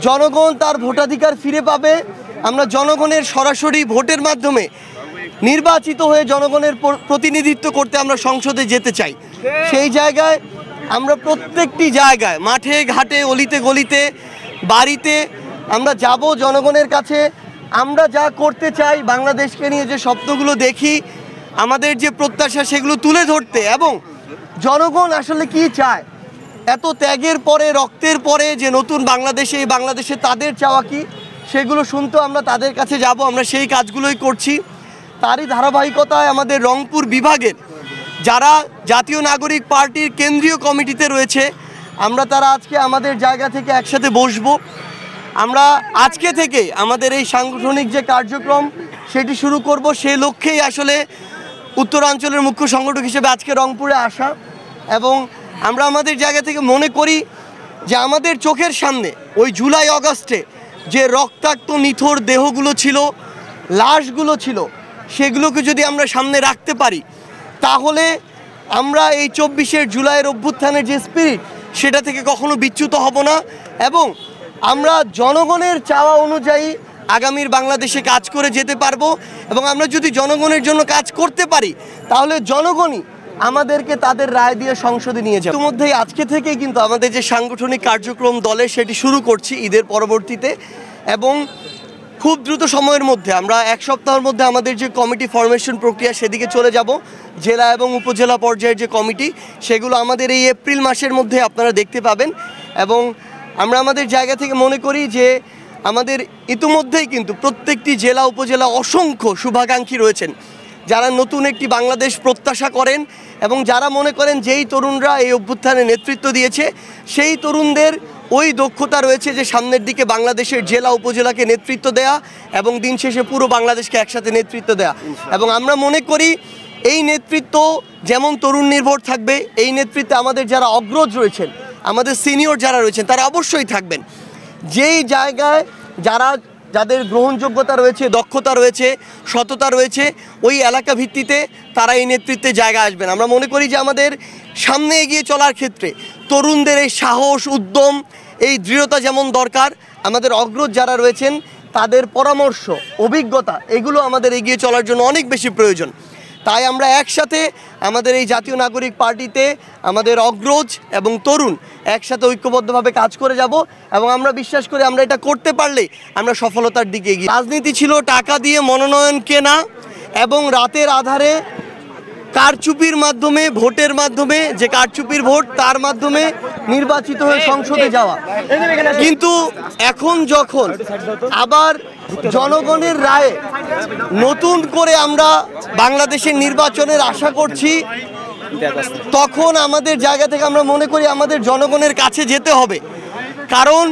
জনগণ তার ভোটাধিকার ফিরে পাবে। আমরা জনগণের সরাসরি ভোটের মাধ্যমে নির্বাচিত হয়ে জনগণের প্রতিনিধিত্ব করতে আমরা সংসদে যেতে চাই। সেই জায়গায় আমরা প্রত্যেকটি জায়গায়, মাঠে ঘাটে, অলিতে গলিতে, বাড়িতে আমরা যাব জনগণের কাছে। আমরা যা করতে চাই, বাংলাদেশকে নিয়ে যে স্বপ্নগুলো দেখি, আমাদের যে প্রত্যাশা, সেগুলো তুলে ধরতে, এবং জনগণ আসলে কি চায়, এত ত্যাগের পরে, রক্তের পরে যে নতুন বাংলাদেশে, এই বাংলাদেশে তাদের চাওয়া কি, সেগুলো শুনতে আমরা তাদের কাছে যাব। আমরা সেই কাজগুলোই করছি। তারই ধারাবাহিকতায় আমাদের রংপুর বিভাগের যারা জাতীয় নাগরিক পার্টির কেন্দ্রীয় কমিটিতে রয়েছে, আমরা তারা আজকে আমাদের জায়গা থেকে একসাথে বসবো। আমরা আজকে থেকে আমাদের এই সাংগঠনিক যে কার্যক্রম সেটি শুরু করব। সেই লক্ষ্যেই আসলে উত্তরাঞ্চলের মুখ্য সংগঠক হিসেবে আজকে রংপুরে আসা। এবং আমরা আমাদের জায়গা থেকে মনে করি যে আমাদের চোখের সামনে ওই জুলাই আগস্টে যে রক্তাক্ত নিথর দেহগুলো ছিল, লাশগুলো ছিল, সেগুলোকে যদি আমরা সামনে রাখতে পারি, তাহলে আমরা এই 24শে জুলাইয়ের অভ্যুত্থানের যে স্পিরিট, সেটা থেকে কখনো বিচ্যুত হব না। এবং আমরা জনগণের চাওয়া অনুযায়ী আগামীর বাংলাদেশে কাজ করে যেতে পারবো। এবং আমরা যদি জনগণের জন্য কাজ করতে পারি, তাহলে জনগণই আমাদেরকে তাদের রায় দিয়ে সংসদে নিয়ে যাবে। ইতিমধ্যেই আজকে থেকেই কিন্তু আমাদের যে সাংগঠনিক কার্যক্রম দলের, সেটি শুরু করছি ঈদের পরবর্তীতে। এবং খুব দ্রুত সময়ের মধ্যে, আমরা এক সপ্তাহের মধ্যে আমাদের যে কমিটি ফরমেশন প্রক্রিয়া, সেদিকে চলে যাব। জেলা এবং উপজেলা পর্যায়ের যে কমিটি, সেগুলো আমাদের এই এপ্রিল মাসের মধ্যে আপনারা দেখতে পাবেন। এবং আমরা আমাদের জায়গা থেকে মনে করি যে আমাদের ইতিমধ্যেই কিন্তু প্রত্যেকটি জেলা উপজেলা অসংখ্য শুভাকাঙ্ক্ষী রয়েছেন, যারা নতুন একটি বাংলাদেশ প্রত্যাশা করেন এবং যারা মনে করেন যেই তরুণরা এই অভ্যুত্থানে নেতৃত্ব দিয়েছে, সেই তরুণদের ওই দক্ষতা রয়েছে যে সামনের দিকে বাংলাদেশের জেলা উপজেলাকে নেতৃত্ব দেয়া এবং দিন শেষে পুরো বাংলাদেশকে একসাথে নেতৃত্ব দেয়া। এবং আমরা মনে করি এই নেতৃত্ব যেমন তরুণ নির্ভর থাকবে, এই নেতৃত্বে আমাদের যারা অগ্রজ রয়েছেন, আমাদের সিনিয়র যারা রয়েছেন, তারা অবশ্যই থাকবেন। যেই জায়গায় যাদের গ্রহণযোগ্যতা রয়েছে, দক্ষতা রয়েছে, সততা রয়েছে, ওই এলাকা ভিত্তিতে তারা এই নেতৃত্বে জায়গা আসবেন। আমরা মনে করি যে আমাদের সামনে এগিয়ে চলার ক্ষেত্রে তরুণদের এই সাহস, উদ্যম, এই দৃঢ়তা যেমন দরকার, আমাদের অগ্রজ যারা রয়েছেন তাদের পরামর্শ, অভিজ্ঞতা, এগুলো আমাদের এগিয়ে চলার জন্য অনেক বেশি প্রয়োজন। তাই আমরা একসাথে আমাদের এই জাতীয় নাগরিক পার্টিতে আমাদের অগ্রজ এবং তরুণ একসাথে ঐক্যবদ্ধভাবে কাজ করে যাব। এবং আমরা বিশ্বাস করি আমরা এটা করতে পারলে আমরা সফলতার দিকে এগিয়ে। রাজনীতি ছিল টাকা দিয়ে মনোনয়ন কেনা এবং রাতের আধারে কারচুপির মাধ্যমে, ভোটের মাধ্যমে, যে কারচুপির ভোট, তার মাধ্যমে নির্বাচিত হয়ে সংসদে যাওয়া। কিন্তু এখন যখন আবার জনগণের রায়ে নতুন করে আমরা বাংলাদেশের নির্বাচনের আশা করছি, তখন আমাদের জায়গা থেকে আমরা মনে করি আমাদের জনগণের কাছে যেতে হবে। কারণ